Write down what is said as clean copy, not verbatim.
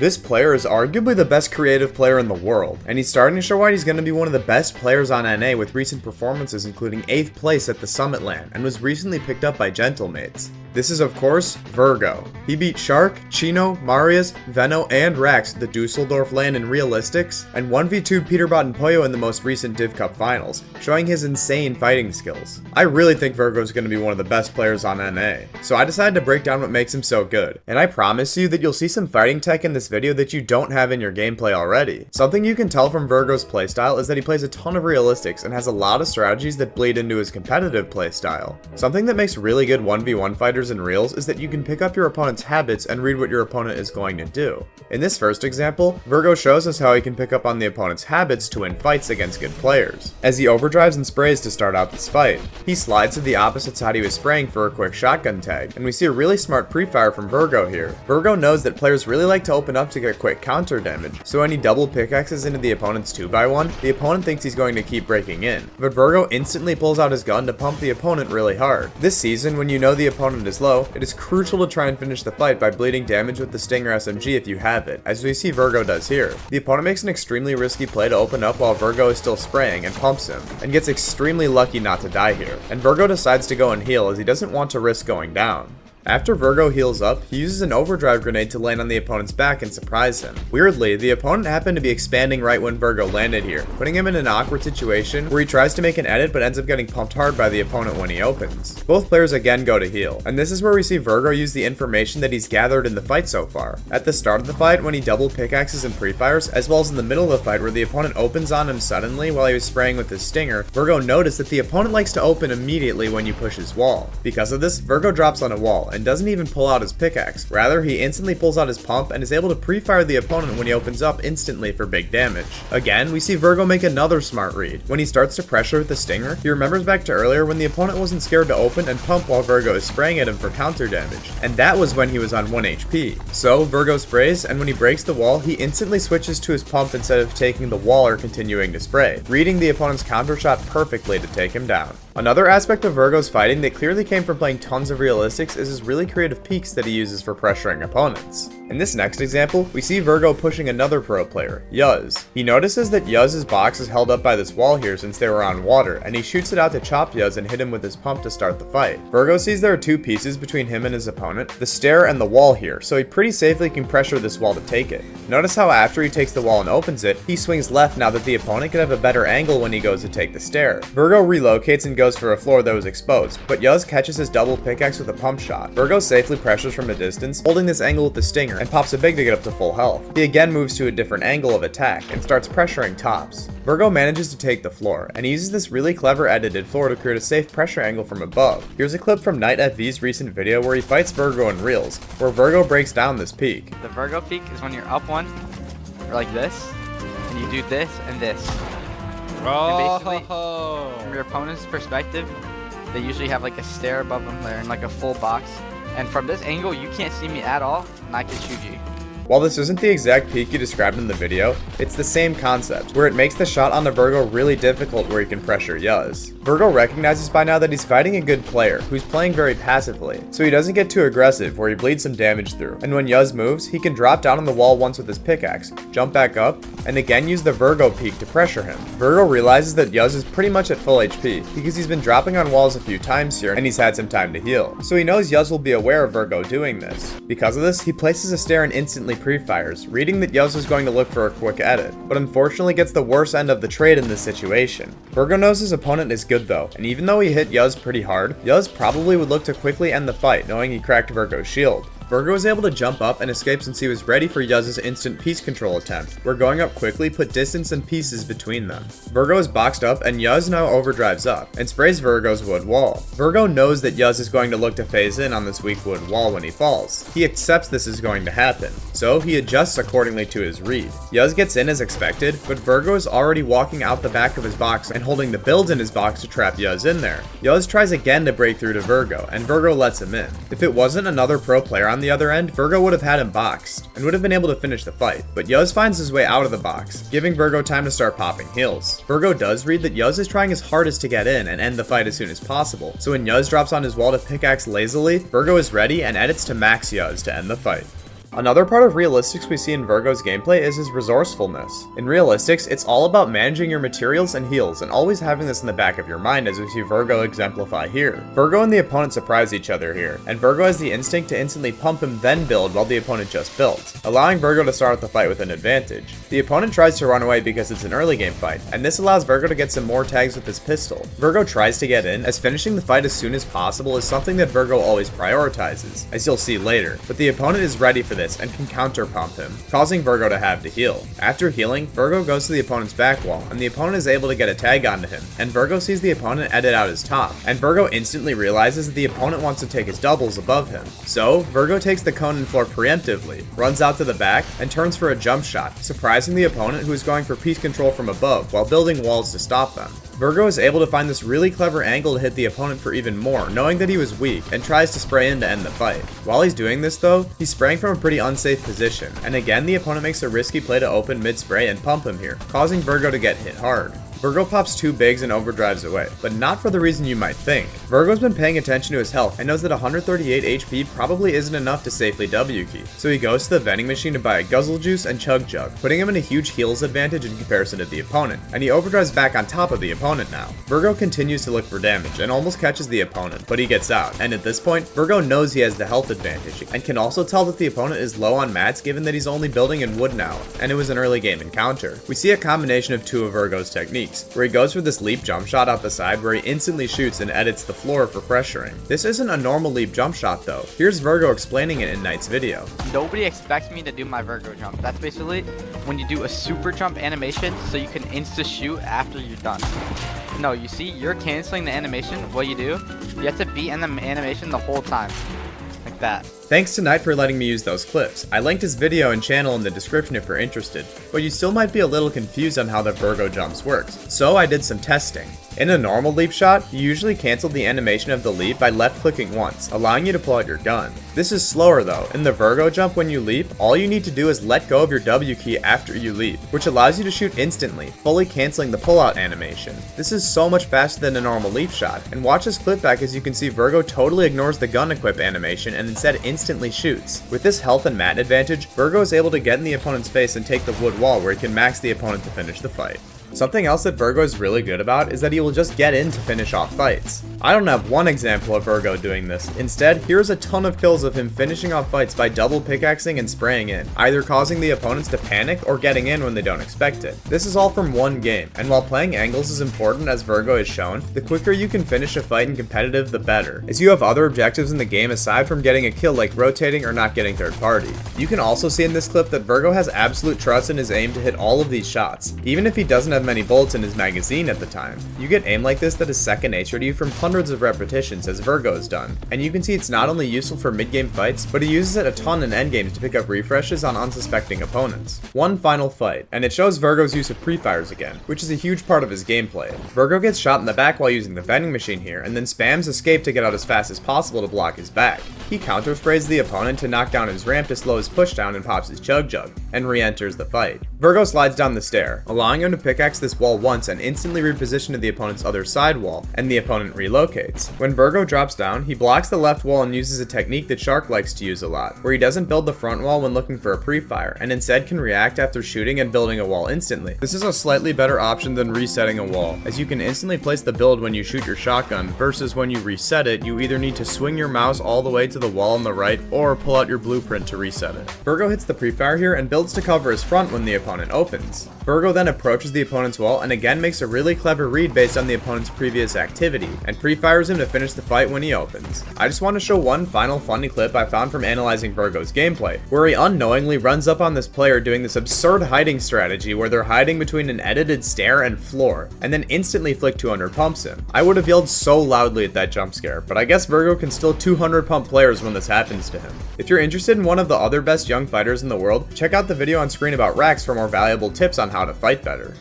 This player is arguably the best creative player in the world, and he's starting to show why he's going to be one of the best players on NA with recent performances including 8th place at the Summit LAN, and was recently picked up by Gentlemates. This is of course, Vergo. He beat Shark, Chino, Marius, Veno, and Rax at the Dusseldorf LAN in Realistics, and 1v2'd Peterbot and Poyo in the most recent Div Cup finals, showing his insane fighting skills. I really think Vergo is going to be one of the best players on NA, so I decided to break down what makes him so good, and I promise you that you'll see some fighting tech in this video that you don't have in your gameplay already. Something you can tell from Vergo's playstyle is that he plays a ton of Realistics and has a lot of strategies that bleed into his competitive playstyle. Something that makes really good 1v1 fighters in Reals is that you can pick up your opponent's habits and read what your opponent is going to do. In this first example, Vergo shows us how he can pick up on the opponent's habits to win fights against good players. As he overdrives and sprays to start out this fight, he slides to the opposite side he was spraying for a quick shotgun tag, and we see a really smart pre-fire from Vergo here. Vergo knows that players really like to open up to get quick counter damage, so when he double pickaxes into the opponent's 2x1, the opponent thinks he's going to keep breaking in, but Vergo instantly pulls out his gun to pump the opponent really hard. This season, when you know the opponent is low, it is crucial to try and finish the fight by bleeding damage with the Stinger SMG if you have it, as we see Vergo does here. The opponent makes an extremely risky play to open up while Vergo is still spraying and pumps him, and gets extremely lucky not to die here, and Vergo decides to go and heal as he doesn't want to risk going down. After Vergo heals up, he uses an overdrive grenade to land on the opponent's back and surprise him. Weirdly, the opponent happened to be expanding right when Vergo landed here, putting him in an awkward situation where he tries to make an edit but ends up getting pumped hard by the opponent when he opens. Both players again go to heal, and this is where we see Vergo use the information that he's gathered in the fight so far. At the start of the fight, when he double pickaxes and pre-fires, as well as in the middle of the fight where the opponent opens on him suddenly while he was spraying with his Stinger, Vergo noticed that the opponent likes to open immediately when you push his wall. Because of this, Vergo drops on a wall and doesn't even pull out his pickaxe. Rather, he instantly pulls out his pump and is able to pre-fire the opponent when he opens up instantly for big damage. Again, we see Vergo make another smart read. When he starts to pressure with the Stinger, he remembers back to earlier when the opponent wasn't scared to open and pump while Vergo is spraying at him for counter damage, and that was when he was on 1 HP. So, Vergo sprays, and when he breaks the wall, he instantly switches to his pump instead of taking the wall or continuing to spray, reading the opponent's counter shot perfectly to take him down. Another aspect of Vergo's fighting that clearly came from playing tons of Realistics is his really creative peeks that he uses for pressuring opponents. In this next example, we see Vergo pushing another pro player, Yuz. He notices that Yuz's box is held up by this wall here since they were on water, and he shoots it out to chop Yuz and hit him with his pump to start the fight. Vergo sees there are two pieces between him and his opponent, the stair and the wall here, so he pretty safely can pressure this wall to take it. Notice how after he takes the wall and opens it, he swings left now that the opponent can have a better angle when he goes to take the stair. Vergo relocates and goes for a floor that was exposed, but Yuz catches his double pickaxe with a pump shot. Vergo safely pressures from a distance, holding this angle with the Stinger, and pops a big to get up to full health. He again moves to a different angle of attack, and starts pressuring tops. Vergo manages to take the floor, and he uses this really clever edited floor to create a safe pressure angle from above. Here's a clip from Nightfv's recent video where he fights Vergo in Reals, where Vergo breaks down this peak. The Vergo peak is when you're up one, or like this, and you do this and this. And basically, from your opponent's perspective, they usually have like a stair above them. They're in like a full box. And from this angle, you can't see me at all, and I can shoot you. While this isn't the exact peak you described in the video, it's the same concept, where it makes the shot on the Vergo really difficult where he can pressure Yuz. Vergo recognizes by now that he's fighting a good player, who's playing very passively, so he doesn't get too aggressive where he bleeds some damage through, and when Yuz moves, he can drop down on the wall once with his pickaxe, jump back up, and again use the Vergo peak to pressure him. Vergo realizes that Yuz is pretty much at full HP, because he's been dropping on walls a few times here, and he's had some time to heal, so he knows Yuz will be aware of Vergo doing this. Because of this, he places a stair and instantly pre-fires, reading that Yuz is going to look for a quick edit, but unfortunately gets the worst end of the trade in this situation. Vergo knows his opponent is good though, and even though he hit Yuz pretty hard, Yuz probably would look to quickly end the fight knowing he cracked Vergo's shield. Vergo was able to jump up and escape since he was ready for Yuz's instant piece control attempt, where going up quickly put distance and pieces between them. Vergo is boxed up and Yuz now overdrives up, and sprays Vergo's wood wall. Vergo knows that Yuz is going to look to phase in on this weak wood wall when he falls. He accepts this is going to happen, so he adjusts accordingly to his read. Yuz gets in as expected, but Vergo is already walking out the back of his box and holding the builds in his box to trap Yuz in there. Yuz tries again to break through to Vergo, and Vergo lets him in. If it wasn't another pro player on the other end, Vergo would have had him boxed, and would have been able to finish the fight, but Yuz finds his way out of the box, giving Vergo time to start popping heals. Vergo does read that Yuz is trying his hardest to get in and end the fight as soon as possible, so when Yuz drops on his wall to pickaxe lazily, Vergo is ready and edits to max Yuz to end the fight. Another part of Realistics we see in Vergo's gameplay is his resourcefulness. In Realistics, it's all about managing your materials and heals and always having this in the back of your mind, as we see Vergo exemplify here. Vergo and the opponent surprise each other here, and Vergo has the instinct to instantly pump him then build while the opponent just builds, allowing Vergo to start the fight with an advantage. The opponent tries to run away because it's an early game fight, and this allows Vergo to get some more tags with his pistol. Vergo tries to get in, as finishing the fight as soon as possible is something that Vergo always prioritizes, as you'll see later, but the opponent is ready for this and can counter pump him, causing Vergo to have to heal. After healing, Vergo goes to the opponent's back wall, and the opponent is able to get a tag onto him, and Vergo sees the opponent edit out his top, and Vergo instantly realizes that the opponent wants to take his doubles above him. So, Vergo takes the cone and floor preemptively, runs out to the back, and turns for a jump shot, surprising the opponent who is going for piece control from above while building walls to stop them. Vergo is able to find this really clever angle to hit the opponent for even more, knowing that he was weak, and tries to spray in to end the fight. While he's doing this though, he's spraying from a pretty unsafe position, and again the opponent makes a risky play to open mid-spray and pump him here, causing Vergo to get hit hard. Vergo pops 2 bigs and overdrives away, but not for the reason you might think. Vergo's been paying attention to his health and knows that 138 HP probably isn't enough to safely W key, so he goes to the vending machine to buy a Guzzle Juice and Chug Jug, putting him in a huge heals advantage in comparison to the opponent, and he overdrives back on top of the opponent now. Vergo continues to look for damage and almost catches the opponent, but he gets out, and at this point, Vergo knows he has the health advantage, and can also tell that the opponent is low on mats given that he's only building in wood now, and it was an early game encounter. We see a combination of 2 of Vergo's techniques, where he goes for this leap jump shot out the side where he instantly shoots and edits the floor for pressuring. This isn't a normal leap jump shot though. Here's Vergo explaining it in Knight's video. Nobody expects me to do my Vergo jump. That's basically when you do a super jump animation so you can insta shoot after you're done. No, you see, you're canceling the animation. What you do, you have to be in the animation the whole time. Like that. Thanks to Knight for letting me use those clips. I linked his video and channel in the description if you're interested, but you still might be a little confused on how the Vergo jumps works, so I did some testing. In a normal leap shot, you usually cancel the animation of the leap by left clicking once, allowing you to pull out your gun. This is slower though. In the Vergo jump when you leap, all you need to do is let go of your W key after you leap, which allows you to shoot instantly, fully canceling the pullout animation. This is so much faster than a normal leap shot, and watch this clip back as you can see Vergo totally ignores the gun equip animation and instead instantly shoots. With this health and mat advantage, Vergo is able to get in the opponent's face and take the wood wall where he can max the opponent to finish the fight. Something else that Vergo is really good about is that he will just get in to finish off fights. I don't have one example of Vergo doing this. Instead, here's a ton of kills of him finishing off fights by double pickaxing and spraying in, either causing the opponents to panic or getting in when they don't expect it. This is all from one game, and while playing angles is important as Vergo has shown, the quicker you can finish a fight in competitive, the better, as you have other objectives in the game aside from getting a kill like rotating or not getting third party. You can also see in this clip that Vergo has absolute trust in his aim to hit all of these shots, even if he doesn't have many bullets in his magazine at the time. You get aim like this that is second nature to you from hundreds of repetitions as Vergo has done, and you can see it's not only useful for mid-game fights, but he uses it a ton in endgames to pick up refreshes on unsuspecting opponents. One final fight, and it shows Vergo's use of pre-fires again, which is a huge part of his gameplay. Vergo gets shot in the back while using the vending machine here, and then spams escape to get out as fast as possible to block his back. He counter sprays the opponent to knock down his ramp to slow his pushdown and pops his Chug Jug, and re-enters the fight. Vergo slides down the stair, allowing him to pickaxe this wall once and instantly reposition to the opponent's other side wall, and the opponent relocates. When Vergo drops down, he blocks the left wall and uses a technique that Shark likes to use a lot, where he doesn't build the front wall when looking for a pre-fire, and instead can react after shooting and building a wall instantly. This is a slightly better option than resetting a wall, as you can instantly place the build when you shoot your shotgun, versus when you reset it, you either need to swing your mouse all the way to the wall on the right, or pull out your blueprint to reset it. Vergo hits the pre-fire here and builds to cover his front when the opponent opens. Vergo then approaches the opponent's wall and again makes a really clever read based on the opponent's previous activity, and pre-fires him to finish the fight when he opens. I just want to show one final funny clip I found from analyzing Vergo's gameplay, where he unknowingly runs up on this player doing this absurd hiding strategy where they're hiding between an edited stair and floor, and then instantly flick 200 pumps him. I would have yelled so loudly at that jump scare, but I guess Vergo can still 200 pump players when this happens to him. If you're interested in one of the other best young fighters in the world, check out the video on screen about Rax for more valuable tips on how to fight better.